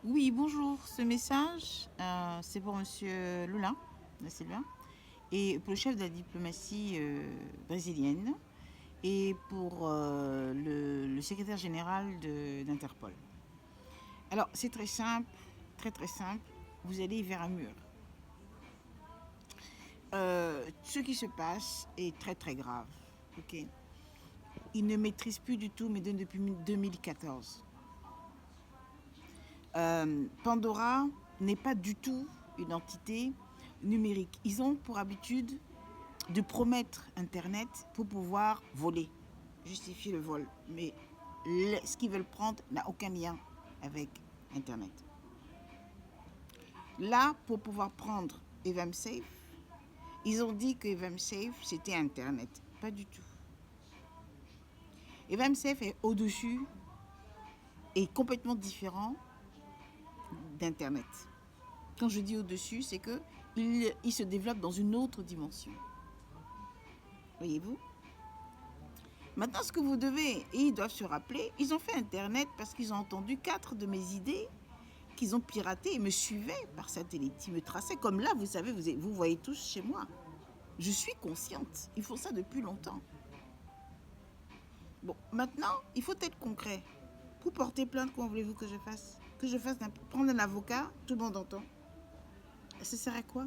Oui, bonjour. Ce message, c'est pour Monsieur Lula, da Silva, et pour le chef de la diplomatie brésilienne, et pour le secrétaire général d'Interpol. Alors, c'est très simple, très très simple. Vous allez vers un mur. Ce qui se passe est très très grave. Ok. Ils ne maîtrisent plus du tout Médone depuis 2014. Pandora n'est pas du tout une entité numérique. Ils ont pour habitude de promettre Internet pour pouvoir voler, justifier le vol. Mais ce qu'ils veulent prendre n'a aucun lien avec Internet. Là, pour pouvoir prendre EvamSafe, ils ont dit que EvamSafe, c'était Internet. Pas du tout. EvamSafe est au-dessus et complètement différent d'Internet. Quand je dis au-dessus, c'est que il se développe dans une autre dimension. Voyez-vous? Maintenant, ce que vous devez, et ils doivent se rappeler, ils ont fait Internet parce qu'ils ont entendu 4 de mes idées qu'ils ont piratées et me suivaient par satellite. Ils me traçaient comme là, vous savez, vous voyez tous chez moi. Je suis consciente. Ils font ça depuis longtemps. Bon, maintenant, il faut être concret. Pour porter plainte, comment voulez-vous que je fasse? Que je fasse prendre un avocat, tout le monde entend. Ça sert à quoi?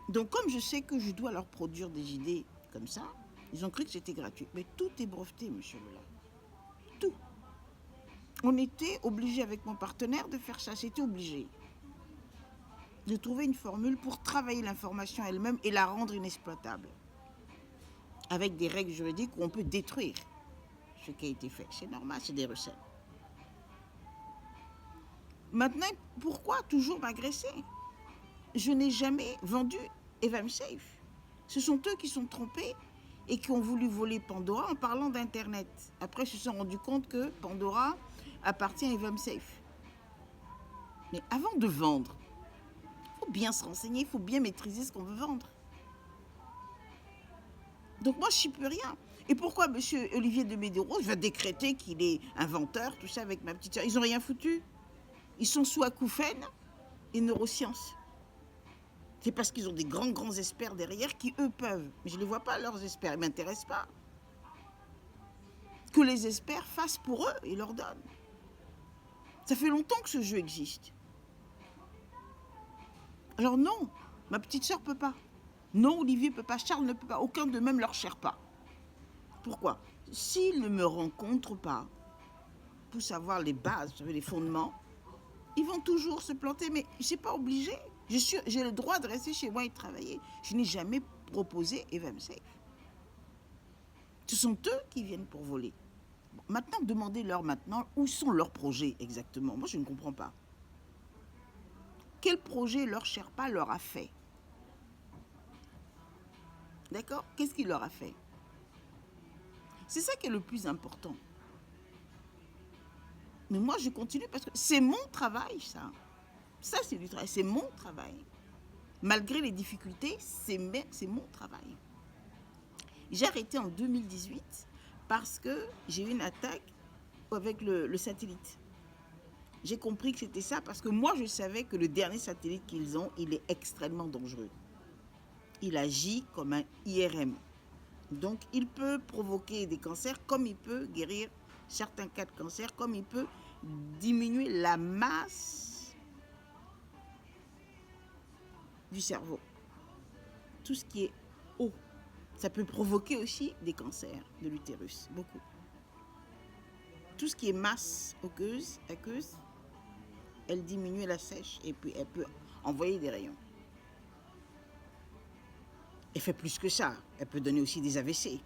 Donc, comme je sais que je dois leur produire des idées comme ça, ils ont cru que c'était gratuit. Mais tout est breveté, monsieur Lola. Tout. On était obligé avec mon partenaire de faire ça. C'était obligé. De trouver une formule pour travailler l'information elle-même et la rendre inexploitable. Avec des règles juridiques où on peut détruire ce qui a été fait. C'est normal, c'est des recettes. Maintenant, pourquoi toujours m'agresser? Je n'ai jamais vendu EvamSafe. Ce sont eux qui sont trompés et qui ont voulu voler Pandora en parlant d'Internet. Après, ils se sont rendus compte que Pandora appartient à EvamSafe. Mais avant de vendre, il faut bien se renseigner, il faut bien maîtriser ce qu'on veut vendre. Donc moi, je n'y peux rien. Et pourquoi M. Olivier de Médéros va décréter qu'il est inventeur, tout ça, avec ma petite soeur? Ils n'ont rien foutu. Ils sont sous acouphènes et neurosciences. C'est parce qu'ils ont des grands experts derrière qui, eux, peuvent. Mais je ne les vois pas, leurs experts. Ils ne m'intéressent pas. Que les experts fassent pour eux et leur donnent. Ça fait longtemps que ce jeu existe. Alors non, ma petite soeur ne peut pas. Non, Olivier ne peut pas, Charles ne peut pas. Aucun de même leur Sherpa. Pourquoi? S'ils ne me rencontrent pas pour savoir les bases, les fondements, ils vont toujours se planter. Mais je n'ai pas obligé. J'ai le droit de rester chez moi et de travailler. Je n'ai jamais proposé EvamSafe. Ce sont eux qui viennent pour voler. Bon, maintenant, demandez-leur maintenant où sont leurs projets exactement. Moi, je ne comprends pas. Quel projet leur Sherpa leur a fait? D'accord? Qu'est-ce qu'il leur a fait? C'est ça qui est le plus important. Mais moi, je continue parce que c'est mon travail, ça. Ça, c'est du travail. C'est mon travail. Malgré les difficultés, c'est mon travail. J'ai arrêté en 2018 parce que j'ai eu une attaque avec le satellite. J'ai compris que c'était ça parce que moi, je savais que le dernier satellite qu'ils ont, il est extrêmement dangereux. Il agit comme un IRM. Donc, il peut provoquer des cancers comme il peut guérir certains cas de cancer, comme il peut diminuer la masse du cerveau. Tout ce qui est haut. Ça peut provoquer aussi des cancers de l'utérus, beaucoup. Tout ce qui est masse aqueuse, elle diminue, la sèche et puis elle peut envoyer des rayons. Elle fait plus que ça. Elle peut donner aussi des AVC.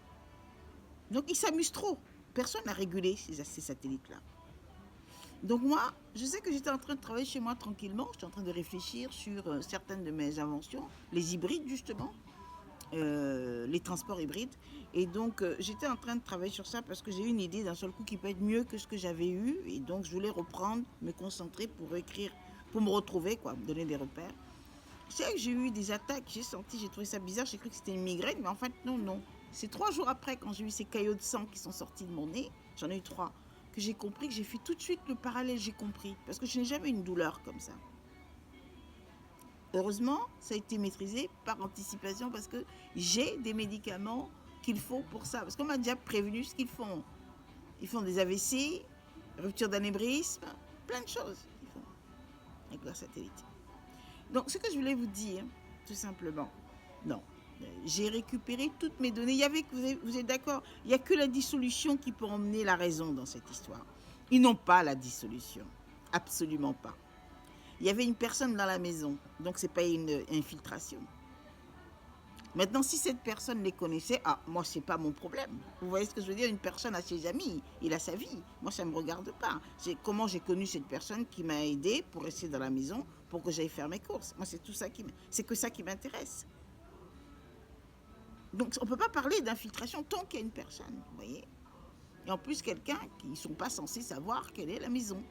Donc ils s'amusent trop. Personne n'a régulé ces satellites-là. Donc moi, je sais que j'étais en train de travailler chez moi tranquillement. J'étais en train de réfléchir sur certaines de mes inventions. Les hybrides, justement. Les transports hybrides. Et donc, j'étais en train de travailler sur ça parce que j'ai eu une idée d'un seul coup qui peut être mieux que ce que j'avais eu. Et donc, je voulais reprendre, me concentrer pour écrire, pour me retrouver, quoi, me donner des repères. C'est vrai que j'ai eu des attaques, j'ai trouvé ça bizarre, j'ai cru que c'était une migraine, mais en fait, non. C'est 3 jours après, quand j'ai eu ces caillots de sang qui sont sortis de mon nez, j'en ai eu 3. que j'ai compris, que j'ai fait tout de suite le parallèle, j'ai compris. Parce que je n'ai jamais eu une douleur comme ça. Heureusement, ça a été maîtrisé par anticipation parce que j'ai des médicaments qu'il faut pour ça. Parce qu'on m'a déjà prévenu ce qu'ils font. Ils font des AVC, rupture d'anévrisme, plein de choses qu'ils font avec leur satellite. Donc, ce que je voulais vous dire, tout simplement, non, j'ai récupéré toutes mes données. Vous êtes d'accord, il n'y a que la dissolution qui peut emmener la raison dans cette histoire. Ils n'ont pas la dissolution, absolument pas. Il y avait une personne dans la maison, donc ce n'est pas une infiltration. Maintenant, si cette personne les connaissait, moi, ce n'est pas mon problème. Vous voyez ce que je veux dire? Une personne a ses amis, il a sa vie. Moi, ça ne me regarde pas. Comment j'ai connu cette personne qui m'a aidé pour rester dans la maison, pour que j'aille faire mes courses. Moi, c'est que ça qui m'intéresse. Donc, on ne peut pas parler d'infiltration tant qu'il y a une personne, vous voyez? Et en plus, quelqu'un qui ne sont pas censés savoir quelle est la maison.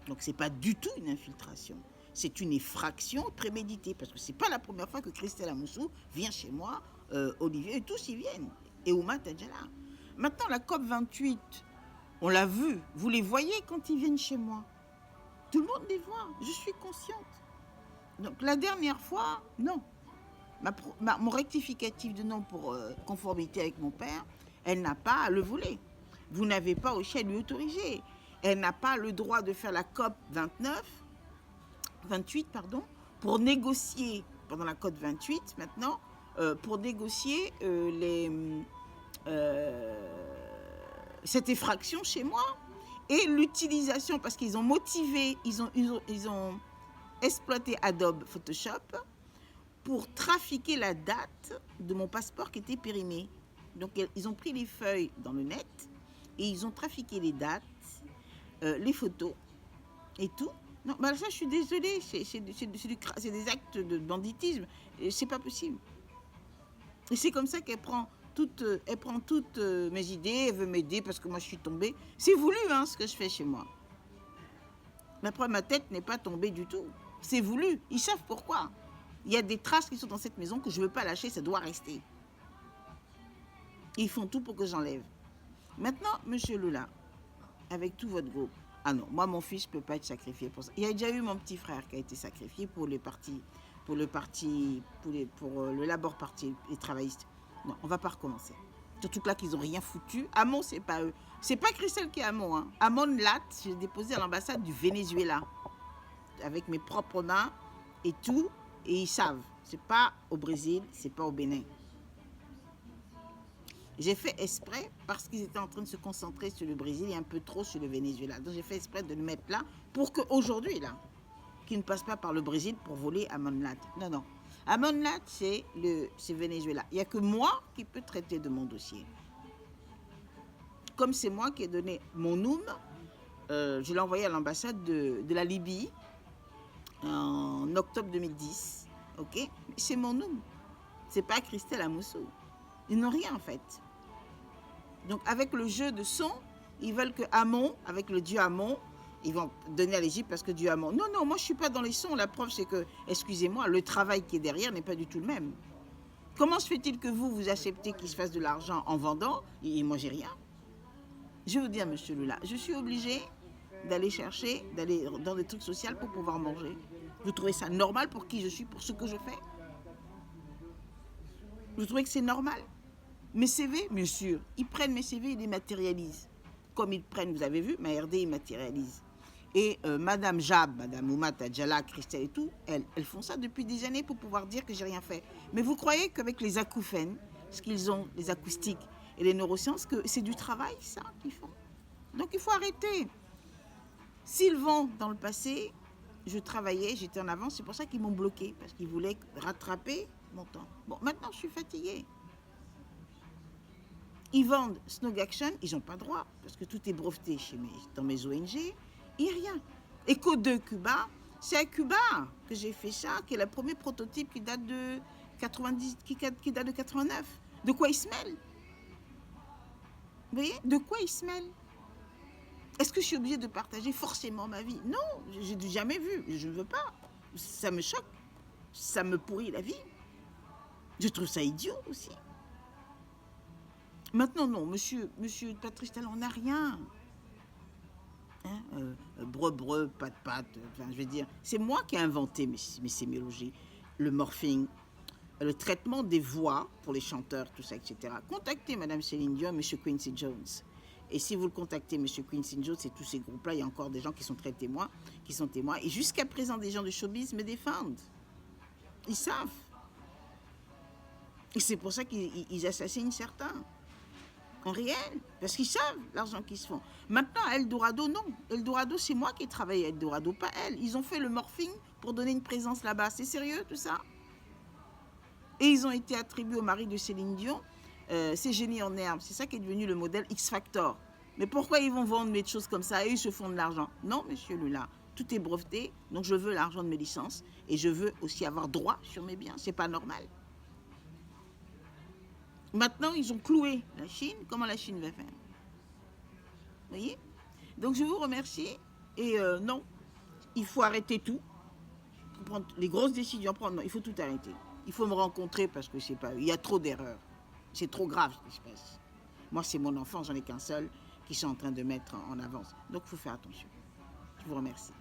Donc, ce n'est pas du tout une infiltration. C'est une effraction préméditée. Parce que ce n'est pas la première fois que Christelle Amoussou vient chez moi, Olivier, et tous y viennent. Et Ouma Tadjala. Maintenant, la COP28, on l'a vu. Vous les voyez quand ils viennent chez moi. Tout le monde les voit. Je suis consciente. Donc, la dernière fois, non. Mon rectificatif de nom pour conformité avec mon père, elle n'a pas à le voler. Vous n'avez pas aussi à lui autoriser. Elle n'a pas le droit de faire la COP 28, pour négocier, pendant la COP 28 maintenant, pour négocier cette effraction chez moi et l'utilisation, parce qu'ils ont motivé, ils ont exploité Adobe Photoshop pour trafiquer la date de mon passeport qui était périmé. Donc, ils ont pris les feuilles dans le net et ils ont trafiqué les dates, les photos et tout. Non, ça, je suis désolée, c'est des actes de banditisme. C'est pas possible. Et c'est comme ça qu'elle prend toutes mes idées, elle veut m'aider parce que moi, je suis tombée. C'est voulu, ce que je fais chez moi. Mais après, ma tête n'est pas tombée du tout. C'est voulu. Ils savent pourquoi. Il y a des traces qui sont dans cette maison que je ne veux pas lâcher, ça doit rester. Ils font tout pour que j'enlève. Maintenant, monsieur Lula, avec tout votre groupe, non, moi, mon fils ne peut pas être sacrifié pour ça. Il y a déjà eu mon petit frère qui a été sacrifié pour le Labour Parti, les travaillistes. Non, on ne va pas recommencer. Surtout que là, qu'ils n'ont rien foutu. Hamon, c'est pas eux. C'est pas Christelle qui est Hamon. Hamon Lat, j'ai déposé à l'ambassade du Venezuela. Avec mes propres mains et tout. Et ils savent. C'est pas au Brésil, c'est pas au Bénin. J'ai fait exprès parce qu'ils étaient en train de se concentrer sur le Brésil et un peu trop sur le Venezuela. Donc j'ai fait exprès de le mettre là pour qu'aujourd'hui, là, qu'ils ne passent pas par le Brésil pour voler Amonlat. Non. Amonlat, c'est Venezuela. Il n'y a que moi qui peux traiter de mon dossier. Comme c'est moi qui ai donné mon noum, je l'ai envoyé à l'ambassade de la Libye en octobre 2010. Ok, c'est mon noum. C'est pas Christelle Amoussou. Ils n'ont rien en fait. Donc avec le jeu de son, ils veulent que Amon, avec le dieu Amon, ils vont donner à l'Égypte parce que dieu Amon. Non, moi je suis pas dans les sons. La preuve c'est que, excusez-moi, le travail qui est derrière n'est pas du tout le même. Comment se fait-il que vous acceptez qu'il se fasse de l'argent en vendant et moi j'ai rien? Je veux dire, monsieur Lula, je suis obligée d'aller dans des trucs sociaux pour pouvoir manger. Vous trouvez ça normal pour qui je suis, pour ce que je fais? Vous trouvez que c'est normal? Mes CV, bien sûr, ils prennent mes CV et les matérialisent. Comme ils prennent, vous avez vu, ma RD, ils matérialisent. Et Madame Jab, Madame Ouma Tadjala, Christelle et tout, elles font ça depuis des années pour pouvoir dire que j'ai rien fait. Mais vous croyez qu'avec les acouphènes, ce qu'ils ont, les acoustiques et les neurosciences, que c'est du travail, ça, qu'ils font? Donc il faut arrêter. S'ils vont dans le passé, je travaillais, j'étais en avance, c'est pour ça qu'ils m'ont bloqué, parce qu'ils voulaient rattraper mon temps. Bon, maintenant je suis fatiguée. Ils vendent Snog Action, ils n'ont pas droit, parce que tout est breveté dans mes ONG, il n'y a rien. Eco 2 Cuba, c'est à Cuba que j'ai fait ça, qui est le premier prototype qui date de 90, qui date de 89. De quoi il se mêle? Vous voyez? De quoi il se mêle? Est-ce que je suis obligée de partager forcément ma vie? Non, j'ai jamais vu, je ne veux pas. Ça me choque, ça me pourrit la vie. Je trouve ça idiot aussi. Maintenant, non, monsieur Patrice Talon, on n'a rien. Hein, breu, breu, pat, pat. Enfin, je veux dire, c'est moi qui ai inventé mes sémiologies, le morphing, le traitement des voix pour les chanteurs, tout ça, etc. Contactez Madame Céline Dion, Monsieur Quincy Jones. Et si vous le contactez, Monsieur Quincy Jones et tous ces groupes-là, il y a encore des gens qui sont très témoins, qui sont témoins. Et jusqu'à présent, des gens de showbiz me défendent. Ils savent. Et c'est pour ça qu'ils assassinent certains. En réel, parce qu'ils savent l'argent qu'ils se font. Maintenant, Eldorado, non. Eldorado, c'est moi qui ai travaillé à Eldorado, pas elle. Ils ont fait le morphing pour donner une présence là-bas. C'est sérieux, tout ça? Et ils ont été attribués au mari de Céline Dion. C'est Génie en herbe. C'est ça qui est devenu le modèle X-Factor. Mais pourquoi ils vont vendre des choses comme ça et ils se font de l'argent? Non, monsieur Lula. Tout est breveté, donc je veux l'argent de mes licences et je veux aussi avoir droit sur mes biens. C'est pas normal. Maintenant, ils ont cloué la Chine. Comment la Chine va faire? Vous voyez? Donc, je vous remercie. Et non, il faut arrêter tout. Pour prendre les grosses décisions, non, il faut tout arrêter. Il faut me rencontrer parce que c'est pas... Il y a trop d'erreurs. C'est trop grave ce qui se passe. Moi, c'est mon enfant, j'en ai qu'un seul, qui sont en train de mettre en avance. Donc, il faut faire attention. Je vous remercie.